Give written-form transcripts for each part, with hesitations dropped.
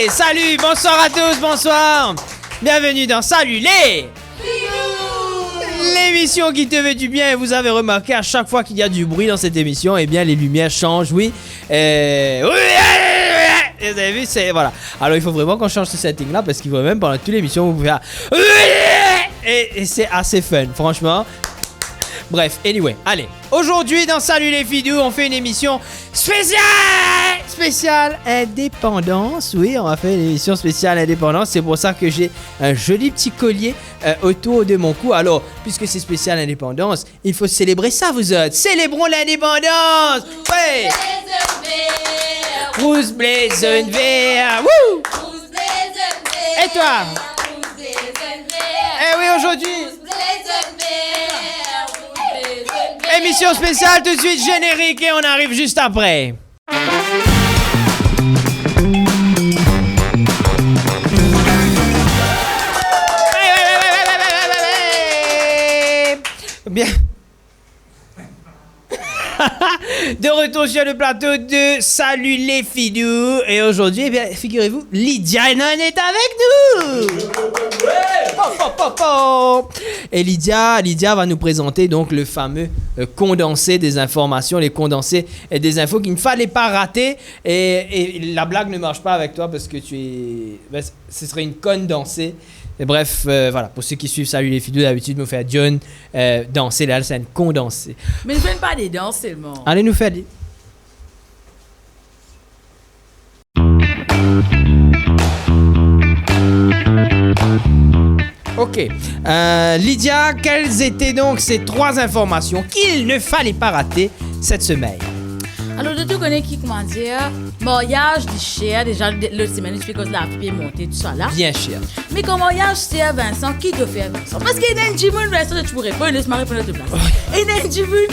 Hey, salut, bonsoir à tous, bonsoir. Bienvenue dans Salut les l'émission qui te veut du bien. Et vous avez remarqué, à chaque fois qu'il y a du bruit dans cette émission, eh bien les lumières changent, oui. Vous avez vu, c'est voilà. Alors il faut vraiment qu'on change ce setting là parce qu'il faut même pendant toute l'émission vous pouvez faire et c'est assez fun, franchement. Bref, anyway, allez. Aujourd'hui dans Salut les Fidous, on fait une émission spéciale indépendance. Oui, on va faire une émission spéciale indépendance. C'est pour ça que j'ai un joli petit collier autour de mon cou. Alors, puisque c'est spécial indépendance, il faut célébrer ça, vous autres. Célébrons l'indépendance. Ouais. Rouge, blazen vert. Wouh. Et toi? Eh oui, aujourd'hui. Émission spéciale, tout de suite générique et on arrive juste après. Bien. De retour sur le plateau de Salut les Fidous. Et aujourd'hui, eh bien, figurez-vous, Lydia est avec nous. Et Lydia va nous présenter donc le fameux condensé des informations, les condensés des infos qu'il ne fallait pas rater. Et la blague ne marche pas avec toi parce que tu es... Ben, ce serait une condensée. Et bref, voilà, pour ceux qui suivent Salut les Fidous, d'habitude, nous fait John danser, là, c'est une condensée. Mais ne fais pas des danses seulement. Allez nous faire des... Ok. Lydia, quelles étaient donc ces 3 informations qu'il ne fallait pas rater cette semaine? Alors, de tout connaître qui, comment dire, mariage du cher, déjà, le semaine, tu fais cause la fille montée, tout ça là. Bien cher. Mais comme mariage, c'est à Vincent, qui te fait Vincent? Parce qu'il y a un Jimoun, Vincent, tu pourrais pas, laisse-moi répondre à ta place. Et il y a un Jimoun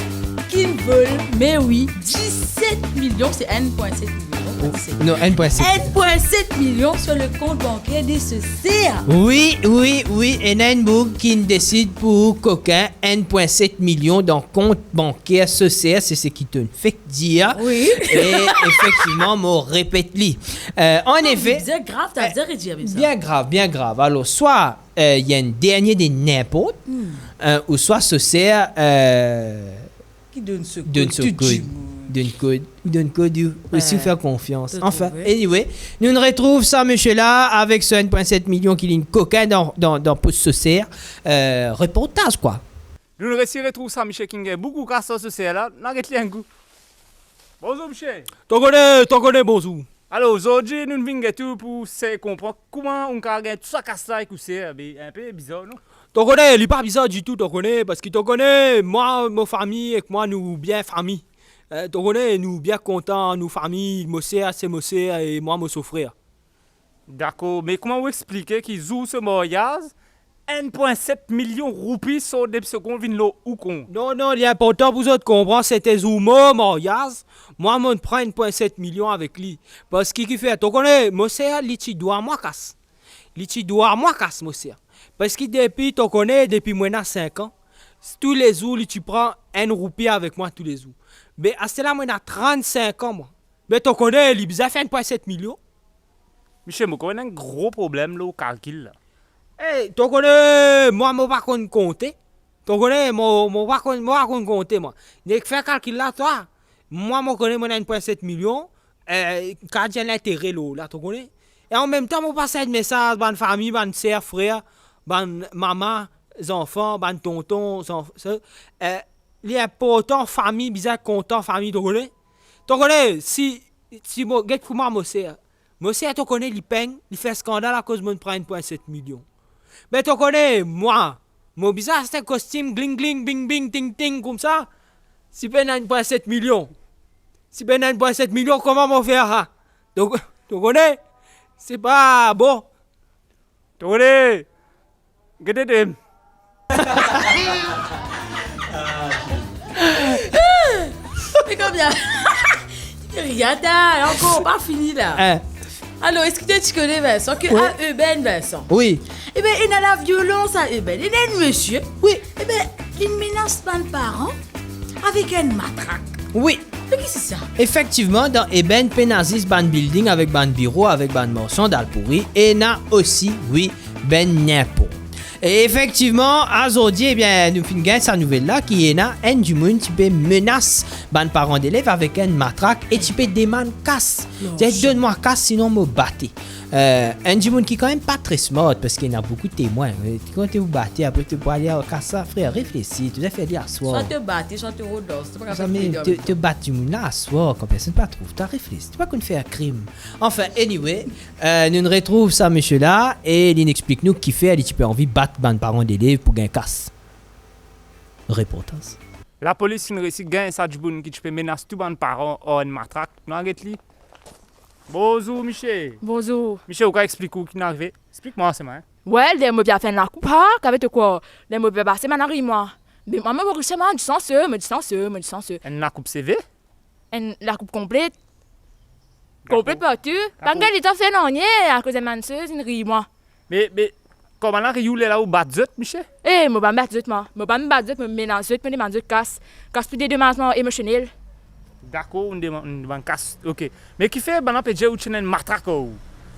qui veut, mais oui, 17 millions, c'est 1,7 million. Non, 1,7. 1,7 millions sur le compte bancaire des CCA. Oui. Et Nainbourg qui décide pour coquin 1,7 millions dans compte bancaire CCA, c'est ce qui te fait dire. Oui. Et effectivement, mon répète-li. En effet. C'est grave, t'as dit réduire avec ça. Bien grave. Alors, soit il y a un dernier des n'importe, ou soit CCA. Qui donne ce Donne code, aussi faire confiance. Enfin, anyway, nous nous retrouvons ça, monsieur-là, avec ce 1,7 million qui est une coquin dans Post Socière. Reportage, quoi. Nous nous retrouvons ça, Michel King. Beaucoup de ça, c'est là. N'arrête un coup. Bonjour, Michel. T'en connais, bonjour. Alors, aujourd'hui, nous venons tout pour comprendre comment on peut gagner tout ça, casse-là, et c'est un peu bizarre, non? T'en connais, il n'est pas bizarre du tout, t'en connais, parce que t'en connais, moi, ma famille, et que moi, nous bien famille. T'en connais, nous bien contents, nous famille, moi c'est moi et moi, mon frère. D'accord, mais comment vous expliquez qu'ils jouent ce mariage 1,7 million de roupies sur des secondes viennent là ou con? Non, il est important pour vous de comprendre, c'était mon mariage. Moi, je prends 1,7 million avec lui. Parce qu'il fait, t'en connais, moi c'est il doit moi casse. Il doit moi casse, moi c'est. Parce que depuis, tu connais, depuis moins 5 ans, tous les jours, tu prends 1 roupie avec moi tous les jours. Mais à cela, moi, j'ai 35 ans, moi. Mais tu connais, il a fait 1,7 million. Michel, moi, on a un gros problème là, au calcul. Là. Hey, tu connais, moi, je ne vais pas compter. Tu connais, moi, je ne vais pas compter, moi. Je vais faire calcul là, toi. Moi, je connais, moi, 1,7 million. Quand j'ai l'intérêt là, tu connais. Et en même temps, je passe un message à ma famille, à ma soeur, frère. Ban maman, les enfants, ban tonton, les importants, famille, bizarre, content, famille, tu connais? Tu connais, si moi, get pour moi, tu connais, il peine, il fait scandale à cause de mon prend 1,7 million. Mais tu connais, moi, bizarre, c'est un costume, gling, gling, bing, bing, ting, ting, comme ça. Si ben 1,7 million. Si ben 1,7 million, comment m'en faire, hein? Tu connais? C'est pas bon. Tu connais? Get it in. Mais combien? Regarde, encore pas fini là. Alors, est-ce que tu connais Vincent? Que à Euben, Vincent. Oui. Eh bien, il a la violence à Euben. Il est un monsieur. Oui. Eh bien, il menace pas de parents avec une matraque. Oui. Mais qu'est-ce que c'est ça? Effectivement, dans Eben, Penazis, ban building avec ban bureau, avec ban morceau d'Alpouri, et na aussi, oui, ben Nepo. Et effectivement, aujourd'hui, eh bien, nous finissons sa nouvelle là, qui est là, un du monde qui peut menace ban parents d'élèves avec un matraque et tu peux demander casse. Donne-moi casse, sinon me battez. Un du monde qui est quand même pas très smart parce qu'il y a beaucoup de témoins. Quand tu vous battez, après tu peux aller à casse, frère, réfléchis, tu dois faire des asseoir. Soit te battre, soit te redor. C'est pas Ça, grave. mais te battre du monde là, asseoir, quand personne ne trouve, tu as réfléchi. Tu pas qu'on fait un crime. Enfin, anyway, nous nous retrouvons ça, monsieur là, et il explique nous qui fait, tu peux envie de battre ban parents d'élèves pour gagner casse. Reportage. La police ne réussit gain ça du bon qui peut menacer tout ban parents en matraque. Non arrête li. Bonjour Michel. Bonjour. Michel, vous expliquer où qui est arrivé? Explique-moi c'est moi. Ouais, les mots bien fait la coupe, avec quoi? Les mots bien passé ma narine moi. Mais maman me recherche me dit sens. Elle n'a coupe CV? La coupe complète. Complète partout. Pas que les temps fait non à cause de manseuse une ri moi. Mais comment la rioule là où batzot Michel? Eh, moi pas battre moi. Moi pas me battre me mélange me demander casse pour des démarches émotionnels. D'accord, on demande casse. OK. Mais qui fait ban après ou chenen matraque ou?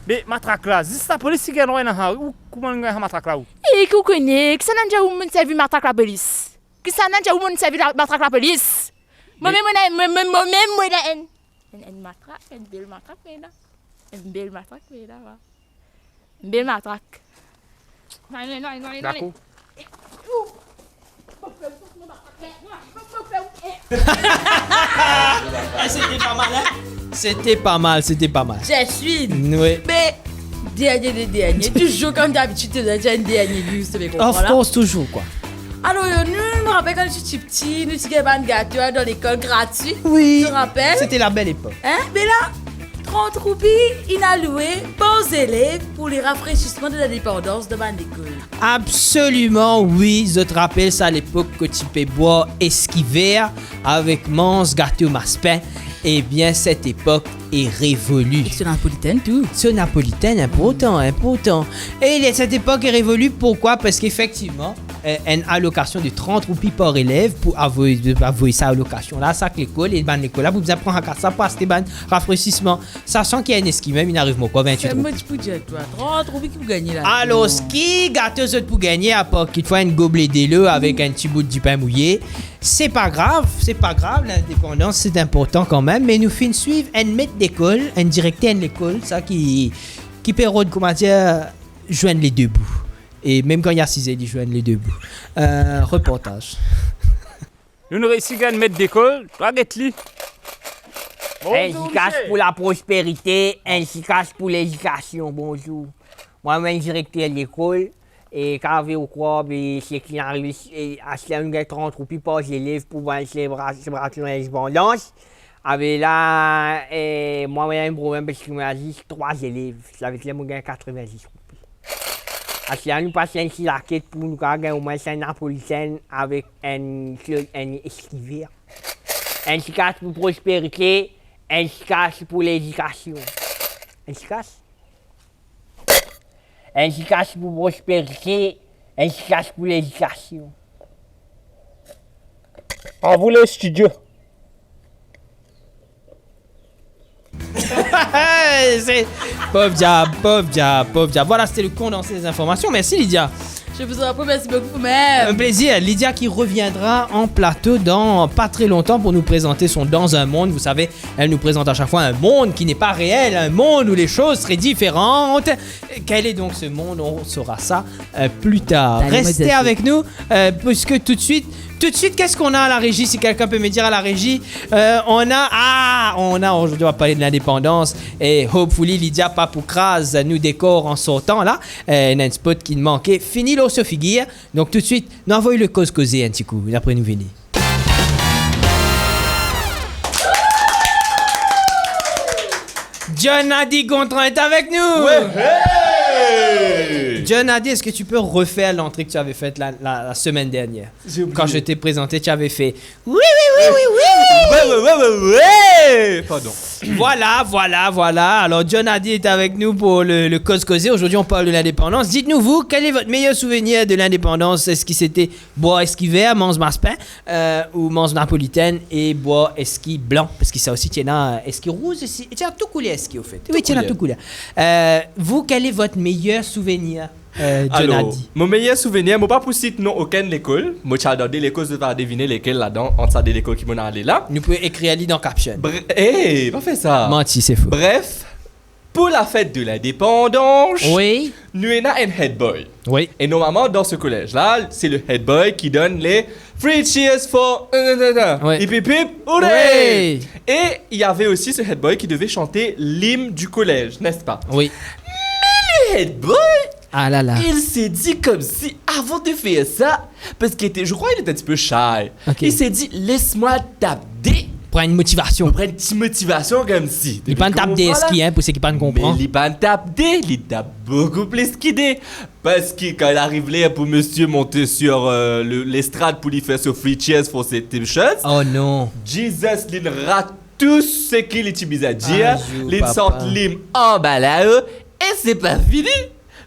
Mais matraque là, c'est la police qui gagne là ou comment gagne matraque là ou? Eh, qu'on connaît, que ça n'a déjà où me servi matraque la police. Que ça n'a déjà où me servi matraque la police. Moi-même une matraque, une belle matraque là. Une belle matraque là. Une belle matraque. Non. D'accord. C'était pas mal. Je suis. Oui. Mais, dernier. Toujours comme d'habitude, tu as déjà un dernier news, tu comprends Of là? course, toujours quoi. Alors, nous me rappelle quand j'étais petit, nous avons un gâteau dans l'école gratuit. Oui. Tu te rappelles? C'était la belle époque. Hein? Mais là, 30 roupies inallouées aux élèves pour les rafraîchissements de la dépendance de l'école. Absolument, oui. Je te rappelle ça à l'époque que tu peux boire esquiver avec Mons, gâteau maspin. Eh bien, cette époque est révolue. C'est napolitaine, tout. C'est napolitaine, important. Et cette époque est révolue, pourquoi? Parce qu'effectivement, une allocation de 30 roupies par élève pour avouer sa allocation là, ça que l'école, et l'école là, vous apprendre à ça pour acheter un rafraîchissement. Sachant qu'il y a une esquive, même il n'arrive pas 28 C'est roupies. moi qui peux dire, toi. 30 roupies qui vous gagnez là. Alors, ce qui gâteau pour gagner, à part qu'il faut un gobelet d'eau avec un petit bout de pain mouillé, c'est pas grave, l'indépendance c'est important quand même, mais nous finissons suivre un maître d'école, un directeur de l'école, ça qui pérode, comment dire, joindre les deux bouts. Et même quand il y a 6 ans, ils joignent les deux bouts. Reportage. Nous ne réussit gain maître d'école, arrête li. Efficace pour la prospérité, efficace pour l'éducation. Bonjour. Moi-même, directeur de l'école. Et quand vous quoi, c'est qu'il arrive à se faire 30 roupies par élève pour une célébration d'indépendance. Avec là, moi-même, un problème parce qu'il m'a dit 3 élèves. Ça veut dire que j'ai 90 roupies. Parce que nous passons ici la quête pour nous gagner au moins 5 napolitaines avec un esquivier. Efficace pour la prospérité, efficace pour l'éducation. Efficace? Efficace pour la prospérité, efficace pour l'éducation. À vous le studio. C'est pauvre diable. Voilà, c'était le condensé des informations. Merci Lydia. Je vous en prie, merci beaucoup, même. Un plaisir. Lydia qui reviendra en plateau dans pas très longtemps pour nous présenter son Dans un monde. Vous savez, elle nous présente à chaque fois un monde qui n'est pas réel, un monde où les choses seraient différentes. Quel est donc ce monde? On saura ça plus tard. Allez, Restez modeste. avec nous, puisque tout de suite, qu'est-ce qu'on a à la régie? Si quelqu'un peut me dire à la régie, on a aujourd'hui, on va parler de l'indépendance. Et hopefully, Lydia Papoukraz nous décore en sortant là. Un spot qui manquait. Fini l'eau Sophie Guire. Donc tout de suite, nous envoyons le cause causé un petit coup. Après nous venir. John Adi Gontran est avec nous. John Adi, est-ce que tu peux refaire l'entrée que tu avais faite la semaine dernière? Quand je t'ai présenté, tu avais fait oui, Ouais. Pardon. Voilà. Alors, John Hardy est avec nous pour le Cause Causé. Aujourd'hui, on parle de l'indépendance. Dites-nous, vous, quel est votre meilleur souvenir de l'indépendance? Est-ce que c'était bois esquis vert, mange maspin, ou mange napolitaine et bois esquis blanc? Parce que ça aussi, tiens, esquis rouge aussi. Et tiens, tout coulé esquis, au fait. Oui, tiens, tout coulé. Vous, quel est votre meilleur souvenir? John Alors, Hardy. mon meilleur souvenir, moi pas pour citer non aucun l'école. Moi j'ai adoré l'école, je vais deviner lesquelles là-dedans, entre ça de l'école qui m'en allé là. Nous pouvons écrire Ali dans caption. Pas fait ça. Menti, c'est faux. Bref, pour la fête de l'indépendance, Oui. nous avons un head boy. Oui. Et normalement, dans ce collège-là, c'est le head boy qui donne les free cheers for... Ouais. Hip hip hip, hooray! Ouais. Et il y avait aussi ce head boy qui devait chanter l'hymne du collège, n'est-ce pas? Oui. Le head boy, Ah là là. il s'est dit comme si, avant de faire ça, parce qu'il était, je crois qu'il était un petit peu shy, Ok. il s'est dit, laisse-moi taper. Prends une motivation. On prend une petite motivation comme si. Il pas de tape des Voilà. skis, hein, pour ceux qui pas Mais comprendre. il pas tape des, il tape beaucoup plus qu'idée. Parce que quand il arrive là pour monsieur monter sur l'estrade pour lui faire ce free cheers pour ses team shots, Oh non. Jesus, il rate tout ce qu'il utilise à dire. Ajout, Il papa. sort l'hymne en balade et c'est pas fini.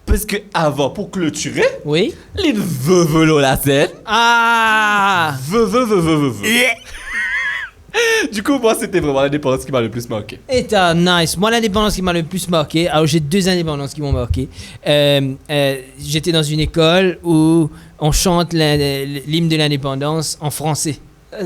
Parce que avant, pour clôturer, Oui. il veut la scène. Ah. Veut. Du coup, moi, c'était vraiment l'indépendance qui m'a le plus marqué. Et nice. Moi, l'indépendance qui m'a le plus marqué, alors j'ai deux indépendances qui m'ont marqué. J'étais dans une école où on chante l'hymne de l'indépendance en français.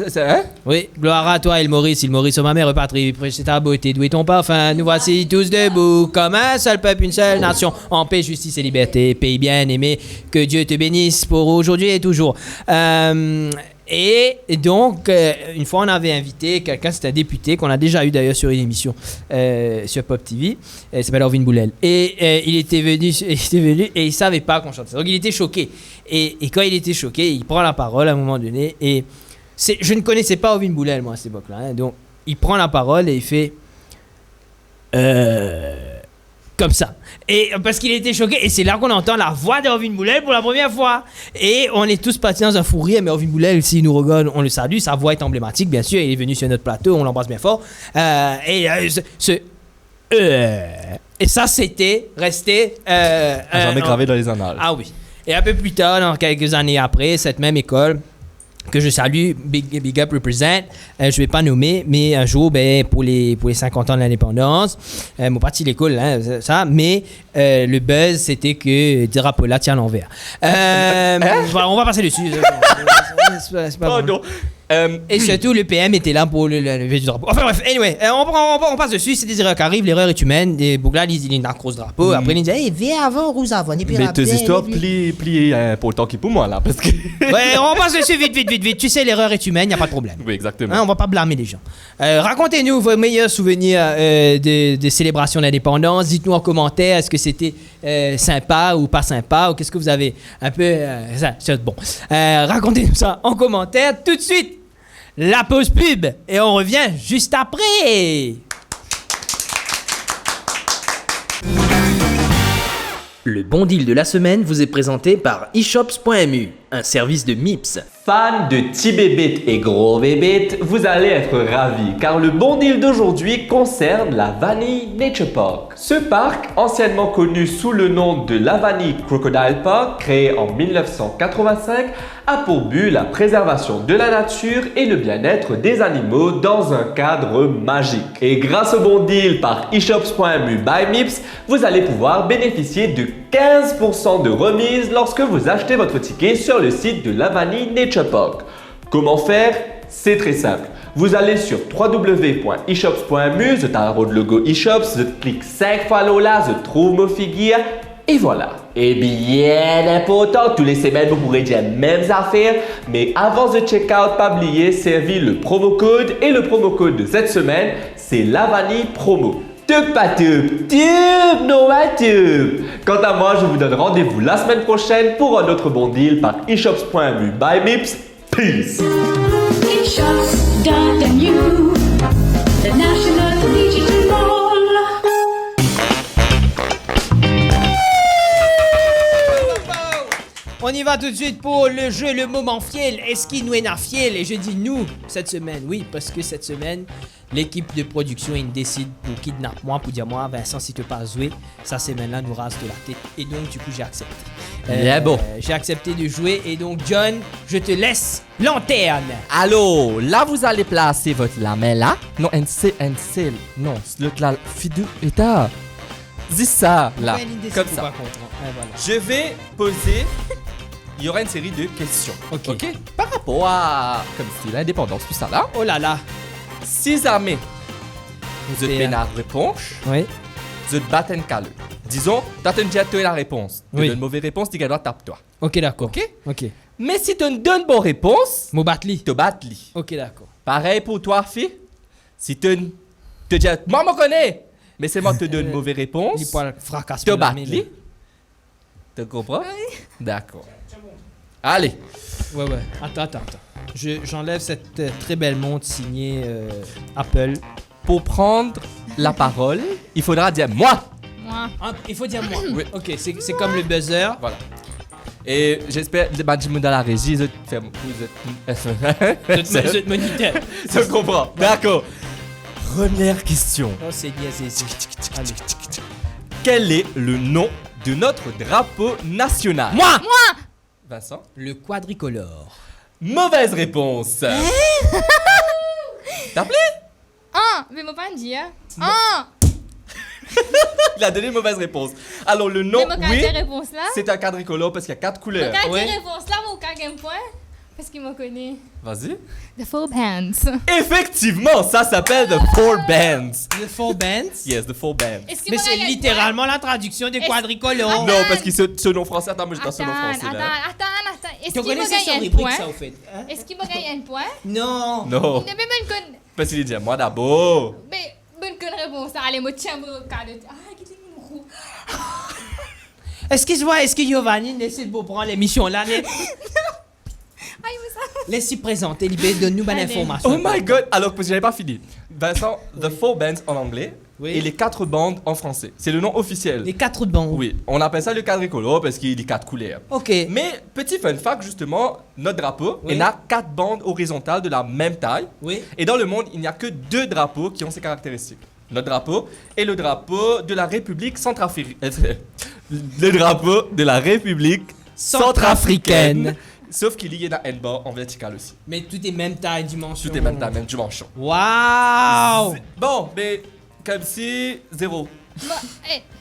C'est hein? Oui, gloire à toi, Il Maurice, ô ma mère repatrie, prêche ta beauté, doué ton parfum, nous voici tous debout, comme un seul peuple, une seule nation, en paix, justice et liberté, pays bien aimé, que Dieu te bénisse pour aujourd'hui et toujours. Et donc, une fois, on avait invité quelqu'un, c'était un député qu'on a déjà eu d'ailleurs sur une émission sur Pop TV, il s'appelle Orvin Boulel. Et il était venu et il savait pas qu'on chantait. Donc, il était choqué. Et quand il était choqué, il prend la parole à un moment donné et je ne connaissais pas Orvin Boulel, moi, à cette époque-là. Hein. Donc, il prend la parole et il fait... comme ça. Et parce qu'il était choqué. Et c'est là qu'on entend la voix d'Orvin Boulel pour la première fois. Et on est tous partis dans un fou rire. Mais Orvin Boulel, s'il nous regarde, on le salue. Sa voix est emblématique, bien sûr. Il est venu sur notre plateau. On l'embrasse bien fort. Et ça, c'était resté... Jamais gravé dans les annales. Ah oui. Et un peu plus tard, dans quelques années après, cette même école... que je salue, Big Up Represent, je ne vais pas nommer, mais un jour, pour les 50 ans de l'indépendance, mon parti l'école, hein, ça, mais le buzz, c'était que drapeau là tient à l'envers. On va passer dessus. C'est pas Oh bon. non. Et surtout, le PM était là pour le lever du drapeau. Enfin bref, anyway, on passe dessus, c'est des erreurs qui arrivent, l'erreur est humaine. Des Bougla, il est dans le drapeau. Après, il dit, hey, viens avant, rouge avant. Mais tes histoires plient pour le temps qui pour moi là. Parce que... Ouais, on passe dessus vite. Tu sais, l'erreur est humaine, il n'y a pas de problème. Oui, exactement. Hein, on va pas blâmer les gens. Racontez-nous vos meilleurs souvenirs des célébrations d'indépendance. Dites-nous en commentaire, est-ce que c'était sympa ou pas sympa, ou qu'est-ce que vous avez un peu... bon. Racontez-nous ça en commentaire tout de suite. La pause pub et on revient juste après. Le bon deal de la semaine vous est présenté par eShops.mu, un service de MIPS. Fans de petits bébés et gros bébés, vous allez être ravis car le bon deal d'aujourd'hui concerne la Vanille Nature Park. Ce parc, anciennement connu sous le nom de Lavani Crocodile Park, créé en 1985, a pour but la préservation de la nature et le bien-être des animaux dans un cadre magique. Et grâce au bon deal par eShops.mu by MIPS, vous allez pouvoir bénéficier de 15% de remise lorsque vous achetez votre ticket sur le site de Lavani Nature Park. Comment faire? C'est très simple. Vous allez sur www.eshops.mu, vous tapez le logo eShops, vous cliquez 5 fois là, vous trouvez vos figures et voilà. Et bien important, tous les semaines vous pourrez dire mêmes affaires, mais avant de check-out, pas oublier, servir le promo code et le promo code de cette semaine, c'est Lavani Promo. Tube pas tube, tube non pas tube. Quant à moi, je vous donne rendez-vous la semaine prochaine pour un autre bon deal par eShops.mu by MIPS. Peace. eShops.mu, the National Digital Mall. On On y va tout de suite pour le jeu, le moment fiel. Est-ce qu'il nous est na fiel? Et je dis nous cette semaine. Oui, parce que cette semaine, l'équipe de production il décide pour kidnapper moi, pour dire moi, Vincent, si tu pas jouer, ça semaine-là nous rase de la tête. Et donc, du coup, j'ai accepté. Bien bon. J'ai accepté de jouer. Et donc, John, je te laisse lanterne. Alors, là, vous allez placer votre lamella. Non, un cil. Non, la fidou état. Dis ça, là. Ouais, l'idée, c'est Comme pour ça. pas contre. Ouais, voilà. Je vais poser. Il y aura une série de questions. Ok. Par rapport à. Comme si l'indépendance, tout ça là. Oh là là. Si jamais vous êtes Et, bien à réponse, Oui. vous êtes battu en caleux. Disons, t'as déjà donné la réponse. Tu Oui. donnes une mauvaise réponse, tu dois taper-toi. Ok, d'accord. Ok? Ok. Mais si tu me donnes bonne réponse, Mobatli. tu battes li. Ok, d'accord. Pareil pour toi, fille. Si tu te dis, moi, je connais, mais c'est moi qui te donne une mauvaise réponse, Il peut fracasser. tu battes li. Tu comprends? D'accord. Allez. Ouais. Attends. J'enlève cette très belle montre signée Apple. Pour prendre la parole, il faudra dire moi. Moi. Ah, il faut dire moi. Oui. Ok, c'est comme le buzzer. Voilà. Et j'espère que les gens dans la régie, ils Je te moniteur. Je comprends. D'accord. Première question. Oh, c'est dièse. Allez. Quel est le nom de notre drapeau national? Moi. Vincent? Le quadricolore. Mauvaise réponse. T'as appelé? Mais mon pas dire. Il a donné une mauvaise réponse. Alors le nom, Mais mon oui, réponse là. c'est un quadricolore parce qu'il y a 4 Mon couleurs. Ouais. réponse là, mon cas game point. Parce qu'il me connaît. Vas-y. The Four Bands. Effectivement, ça s'appelle The Four Bands. The Four Bands. Yes, The Four Bands. Est-ce qu'il Mais me c'est gagne un littéralement la traduction des Est-ce- quadricolores. Non, parce que ce nom français, attends, moi je point? dois ce nom français là. Attends. Est-ce Tu qu'il me connaissais gagne son un rubrique, point? ça, au fait? Hein? Est-ce qu'il me gagne un point? Non. Non, Il ne même pas une parce qu'il dit moi d'abord. Mais bonne réponse. Allez, moi tiens mon cas de. Ah, qu'est-ce qu'il me roule? Excuse-moi, est-ce que Giovanni essaie de vous prendre l'émission là? Aïe, mais ça. Laisse-y présenter, Libé, donne-nous bonne Allez. information. Oh my god! Alors, parce que j'avais pas fini. Vincent, The Four Bands en anglais Oui. et les 4 bandes en français. C'est le nom officiel. Les 4 bandes. Oui, on appelle ça le quadricolore parce qu'il y a 4 couleurs. Ok. Mais, petit fun fact, justement, notre drapeau, Oui. il a 4 bandes horizontales de la même taille. Oui. Et dans le monde, il n'y a que 2 drapeaux qui ont ces caractéristiques. Notre drapeau et le drapeau de la République centrafricaine. Le drapeau de la République centrafricaine. Sauf qu'il y a un bord en vertical aussi. Mais tout est même taille, dimension. Tout est même dans la même dimension. Waouh! Bon, mais comme si 0.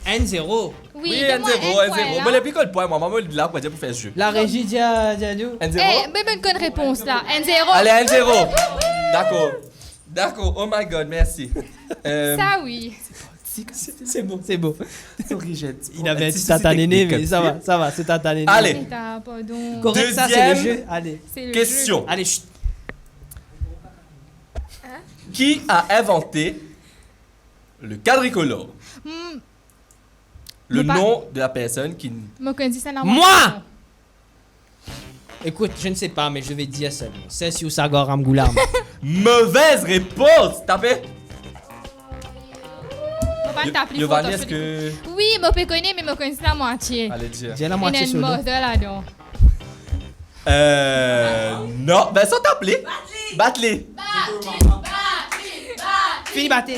N0. Oui, N0, donne-moi un point, N0. là. Moi, le plus que le point, moi, maman, il est là pour dire pour faire ce jeu. La régie dit à nous. N0. Eh, mais bonne réponse là. N0. Allez, N0. D'accord. D'accord, oh my god, merci. Ça, oui. C'est beau. Il avait un petit Si, tatanéné, technique, mais ça comme va, c'est tatanéné. Allez. Putain, pardon. Correct, ça, c'est le Deuxième jeu. Allez. C'est le Question. Allez, chut. Qui a inventé le quadricolore? jeu. Le Mais pas- nom de la personne qui... Moi, quand je dis ça, là, Moi! Écoute, je ne sais pas, mais je vais dire ça. C'est sur Sagor Amgoulam. Mauvaise réponse! T'as fait? Faut pas t'appeler Giovanni, photo, est-ce que... Oui, moi, je connais, mais moi, je connais la moitié. Allez, dire. J'ai la Il y a moitié une solo. mort là-dedans. Non. Vincent, t'as appelé? Batte-les. Fini, battez.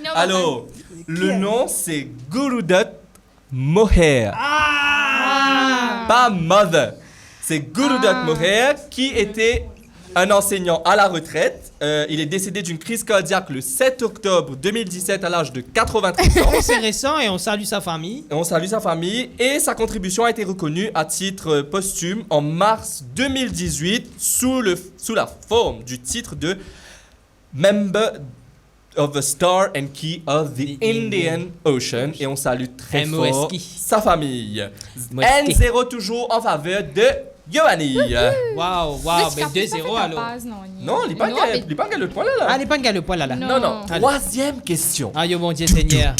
Non, Alors, le nom, c'est Gurudot Moher. Ah! Pas Mother. C'est Gurudot Moher qui était un enseignant à la retraite. Il est décédé d'une crise cardiaque le 7 octobre 2017 à l'âge de 93 ans. C'est récent et on salue sa famille. Et on salue sa famille et sa contribution a été reconnue à titre posthume en mars 2018 sous la forme du titre de Member of the Star and Key of the Indian Ocean et on salue très fort MOSK. sa famille. MOSK. N0 toujours en faveur de Giovanni. Waouh, mais 2-0 alors. Non, il n'est pas le point là. Ah, n'est pas le point là. Non. Non. Allez. Troisième question. Ah, yo, mon Dieu Seigneur.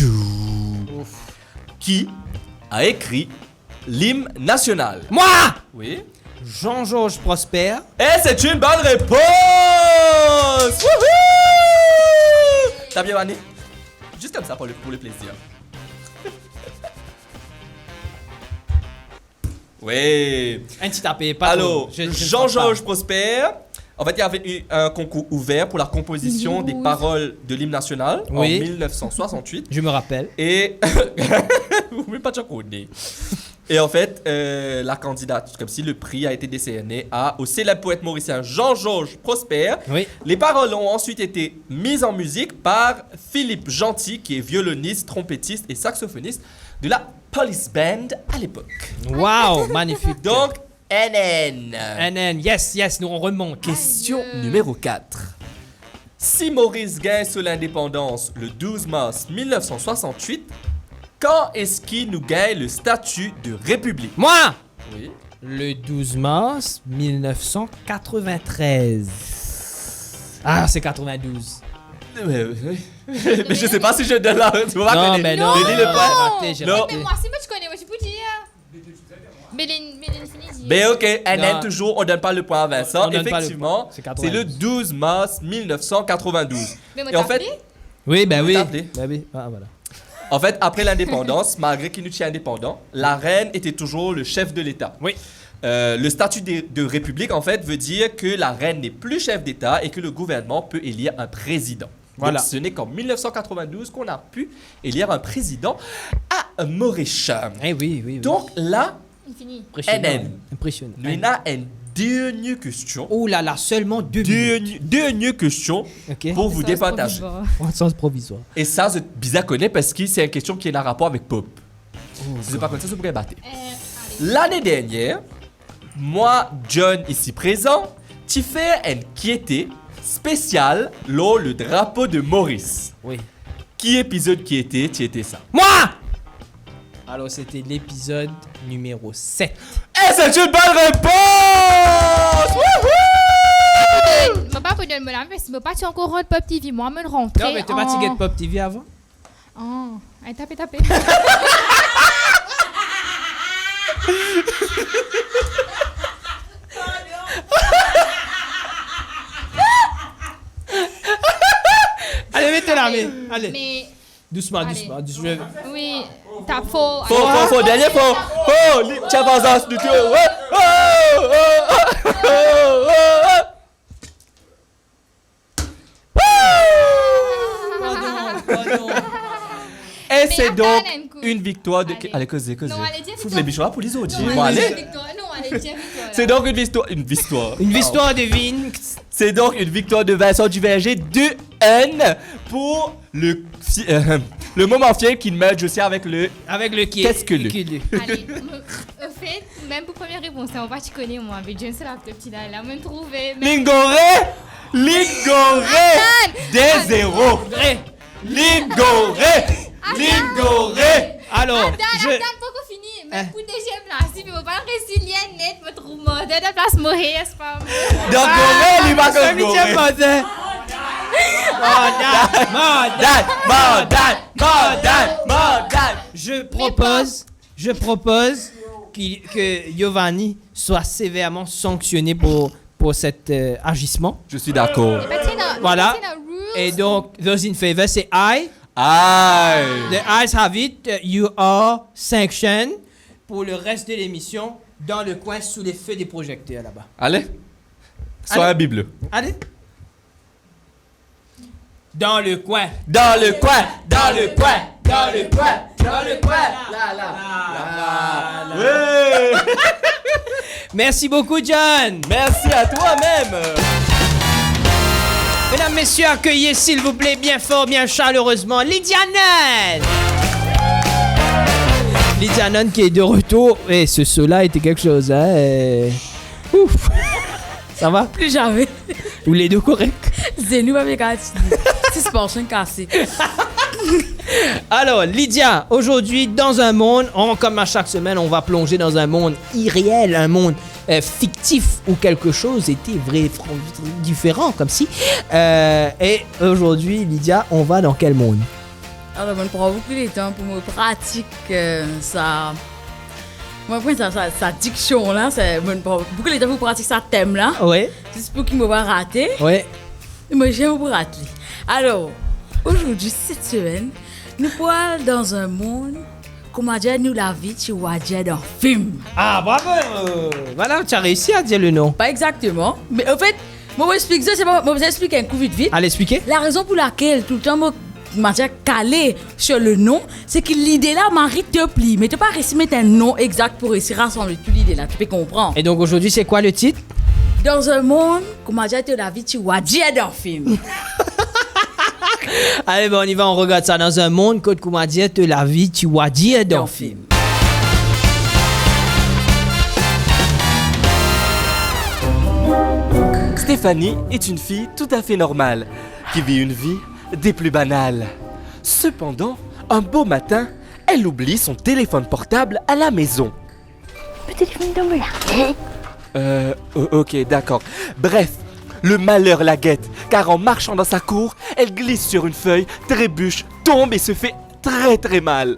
Qui a écrit l'hymne national? Moi! Oui. Jean-Georges Prosper. Et c'est une bonne réponse! Wouhou! T'as bien, Giovanni? Juste comme ça pour le plaisir. Oui. Un petit tapé, pas Alors, trop. Je ne Jean-Georges frappe Prosper. En fait, il y avait eu un concours ouvert pour la composition des paroles de l'hymne national Oui. en 1968. pas. Je me rappelle. Et. Vous ne pas déjà connu. Et en fait, la candidate, comme si le prix a été décerné au célèbre poète mauricien Jean-Georges Prosper. Oui. Les paroles ont ensuite été mises en musique par Philippe Gentil, qui est violoniste, trompettiste et saxophoniste de la Police Band à l'époque. Wow, magnifique. Donc, NN. NN, yes, nous on remonte. Question numéro 4. Si Maurice gagne sur l'indépendance le 12 mars 1968, quand est-ce qu'il nous gagne le statut de république? Moi, Oui. le 12 mars 1993. Ah, c'est 92. Mais je sais pas si je donne la. Tu vas Non, connaître. mais non. Je dis le J'ai point. raté, j'ai Non. raté. Mais moi, si moi tu connais, moi je peux dire. Méline Finisi. Mais ok, NN Non. toujours, on donne pas le point à Vincent. On donne pas le Effectivement, point. C'est c'est le 92. 12 mars 1992. Mais moi Et en t'as fait, appelé? Oui, ben Vous oui. t'appelez? Ben oui. Ah, voilà. En fait, après l'indépendance, malgré qu'il nous tient indépendant, la reine était toujours le chef de l'État. Oui. Le statut de république, en fait, veut dire que la reine n'est plus chef d'État et que le gouvernement peut élire un président. Voilà. Donc, ce n'est qu'en 1992 qu'on a pu élire un président à Mauritius. Eh oui. Donc là, Infini. Impressionnant. NN. Impressionnant. nous avons une dernière question. Oh là là, seulement 2 minutes. Dernière question Ok. pour vous départager. En sens provisoire. Et ça, c'est bizarre connaître parce que c'est une question qui est en rapport avec Pop. Si c'est pas comme ça, vous pourrez battre. Allez. L'année dernière, moi, John, ici présent, tu fais une quiété spéciale lors le drapeau de Maurice. Oui. Qui épisode qui était, tu étais ça? Moi! Alors, c'était l'épisode numéro 7. Et c'est une bonne réponse! Wouhou! Je pas pour donner mon âme, mais pas tu encore rendre Pop TV. Moi, je me rentrer. Non, mais t'es pas ticket de Pop TV avant? Oh, allez, tapez. Allez, mettez la main. Allez. Mais, Doucement. oui, t'as faux. Faux, dernier faux! Oh, tiens, vas-y, du tout! Ouais! Pardon. Et c'est attends, donc un coup. une victoire de. Allez. Allez, causez. Non, allez, dis Foutre victoire. les bichons là pour les autres. Non, Bon, allez, allez. victoire. Non, allez, tiens, victoire. C'est donc une victoire. Une victoire. Une histoire de Vin. C'est donc une victoire de Vincent Duverger 2-1 pour le moment fier qui merge aussi avec le. Avec le qui. Qu'est-ce que le- Allez, au fait, même pour première réponse, on va tu connais moi, avec James c'est la petite là, elle a même trouvé. Mais... Lingoré! Des zéros! Vrai. Lingoré! Alors, Attends, pas qu'on finit. Même pour deuxième place, si vous pas résilient net, me trouve mort. De la place mourir, c'est pas moi. Donc, Goré, lui va comme huitième Goré. passé. Mordan! Je propose que Giovanni soit sévèrement sanctionné pour cet agissement. Je suis d'accord. Voilà. Et donc, those in favor, c'est aye. Aïe! The ayes have it. You are sanctioned pour le reste de l'émission dans le coin sous les feux des projecteurs là-bas. Allez. Sois un bible. Allez. Dans le coin. Dans le coin! Ouais! Merci beaucoup, John. Merci à toi-même! Mesdames, messieurs, accueillez s'il vous plaît bien fort, bien chaleureusement Lydia Nunn. Lydia Nunn qui est de retour. Et ce saut-là était quelque chose, hein. Ouf. Ça va? Plus jamais. Ou les deux corrects? Zenou avec un c'est sport, cassé. Alors, Lydia, aujourd'hui, dans un monde, comme à chaque semaine, on va plonger dans un monde irréel, un monde fictif où quelque chose était vrai, différent, comme si. Et aujourd'hui, Lydia, on va dans quel monde? Alors, je prends beaucoup de temps pour me pratiquer ça. Moi, après, sa diction là, je prends beaucoup de temps pour pratiquer ça thème là. Ouais, Juste pour qu'il ne me pas rater. ouais. Moi, j'aime beaucoup rater. Alors, aujourd'hui, cette semaine, nous parlons dans un monde comment dire nous la vie tu vois dire dans film. Ah, bravo! Voilà, tu as réussi à dire le nom. Pas exactement, mais en fait, moi je explique ça, c'est pas moi vous explique un coup vite. Allez, expliquer. La raison pour laquelle tout le temps moi m'a calé sur le nom, c'est que l'idée là Marie te plie, mais tu pas réussi à mettre un nom exact pour réussir à rassembler toute l'idée là, tu peux comprendre. Et donc aujourd'hui, c'est quoi le titre? Dans un monde, comment dire la vie tu vois dire dans film. Allez, bon, on y va, on regarde ça. Dans un monde, Côte Koumadia, te la vie, tu vois dire dans le film. Stéphanie est une fille tout à fait normale, qui vit une vie des plus banales. Cependant, un beau matin, elle oublie son téléphone portable à la maison. Ok, d'accord. Bref, le malheur la guette, car en marchant dans sa cour, elle glisse sur une feuille, trébuche, tombe et se fait très très mal.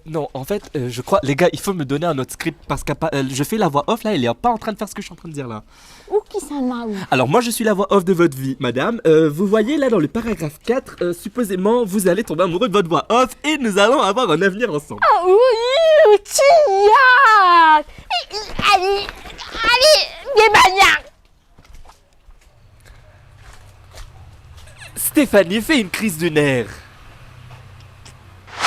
Non, en fait, je crois, les gars, il faut me donner un autre script parce que je fais la voix off là, elle est pas en train de faire ce que je suis en train de dire là. Où qui ça m'a où? Alors moi je suis la voix off de votre vie, madame. Vous voyez là dans le paragraphe 4, supposément vous allez tomber amoureux de votre voix off et nous allons avoir un avenir ensemble. Ah oui, tiens! Allez, des maniaques! Stéphanie fait une crise de nerfs.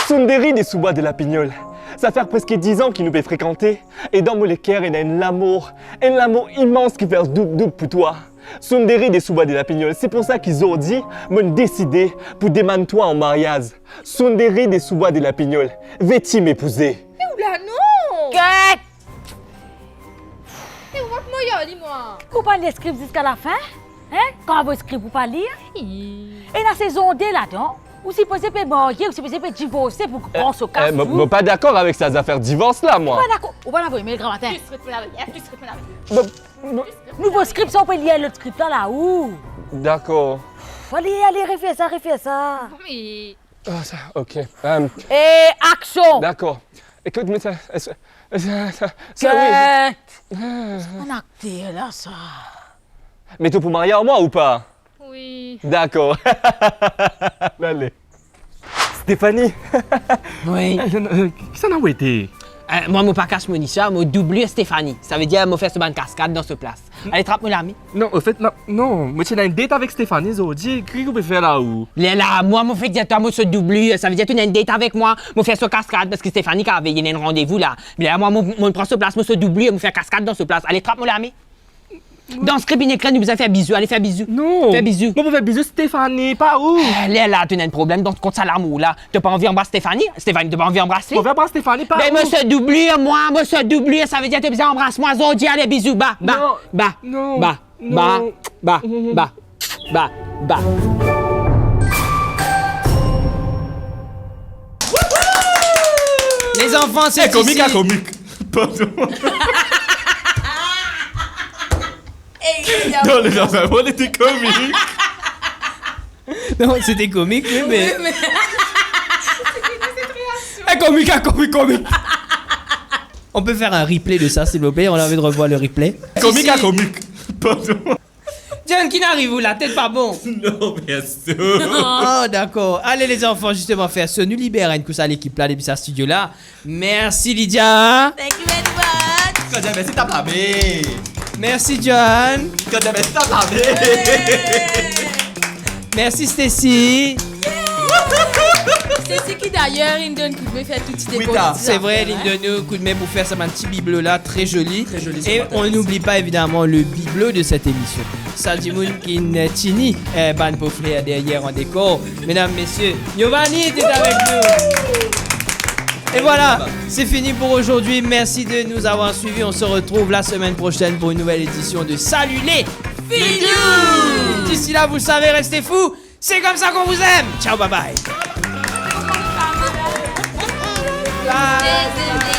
Sunderi des sous-bois de la Pignole. Ça fait presque 10 ans qu'il nous fait fréquenter. Et dans mon équerre, il y a un l'amour immense qui fait double pour toi. Sunderi des sous-bois de la Pignole. C'est pour ça qu'ils ont dit, m'ont décidé pour demander toi en mariage. Sunderi des sous-bois de la Pignole. Veux-tu m'épouser? Oula, non! Cut! Moi, dis-moi. Vous parlez le script jusqu'à la fin? Hein? Quand vous script, vous pas lire? Et la saison 2 là-dedans, vous supposez pas marier, vous supposez pas divorcer pour qu'on se casse. Je suis pas d'accord avec ces affaires divorce là, moi. Pas d'accord. Vous pas d'accord, mais le grand matin. Plus Nouveau script, ça on peut lire l'autre script là où? D'accord. Allez, refais ça. Mais... Ah, ça, ok. Et action! D'accord. Écoute, mais ça Cut! On a acté là, ça. Mais tu pour marier à moi ou pas? Oui. D'accord. Allez. Stéphanie. Oui. Qui s'en a été? Moi, je pas cache Monisha, je double Stéphanie. Ça veut dire que je fais ce ban cascade dans ce place. Allez, trappe-moi l'ami. Non, au fait, non. Moi, j'ai une date avec Stéphanie, Zodi. Qu'est-ce qu'on peut faire là où? Là, moi, je fais directement ce double. Ça veut dire que tu as une date avec moi. Je fais ce cascade parce que Stéphanie avait un rendez-vous là. Là, moi, je prends ce place, je se double, je fais cascade dans ce place. Allez, trappe-moi l'ami. Dans ce script, il écrit, nous besoin faire bisous. Allez, faire bisous. Non. Fais bisous. Moi, on faire bisous Stéphanie, pas où? Là, tu as un problème dans contre ça l'amour là. Tu n'as pas envie d'embrasser Stéphanie? Stéphanie, tu n'as pas envie d'embrasser? On va pas Stéphanie, pas Mais où? moi, se doubler, moi, se doubler, ça veut dire que tu as besoin d'embrasser-moi. Zodi, allez, bisous. Bah. Les enfants, c'est comique ici. à comique. Pardon. Non, les enfants, on était comiques. Non, c'était comique, oui, mais... Comique. On peut faire un replay de ça, s'il vous plaît? On a envie de revoir le replay. Comique à comique. Pardon. John, qui n'arrive où là? Tête pas bon. Non, bien sûr. Oh, d'accord. Allez, les enfants, justement, faire ce. Nous libérons une couche à l'équipe là, depuis ce studio là. Merci, Lydia. Thank you very much. Quand j'avais ta blâmé. Merci, John. Quand j'avais ta blâmé. Merci, Stacy. C'est qui d'ailleurs, il me donne coup de main, fait tout petit Oui, épaule. C'est vrai, il donne nous un coup de main pour faire ça, un petit bibelot là, très joli. Et on n'oublie pas évidemment le bibelot de cette émission. Sadimoun Kinetini, Ban Poflé derrière en décor. Mesdames, messieurs, Giovanni était avec nous. Et voilà, c'est fini pour aujourd'hui. Merci de nous avoir suivis. On se retrouve la semaine prochaine pour une nouvelle édition de Salut les Filous. D'ici là, vous le savez, restez fous. C'est comme ça qu'on vous aime. Ciao, bye bye. Bye.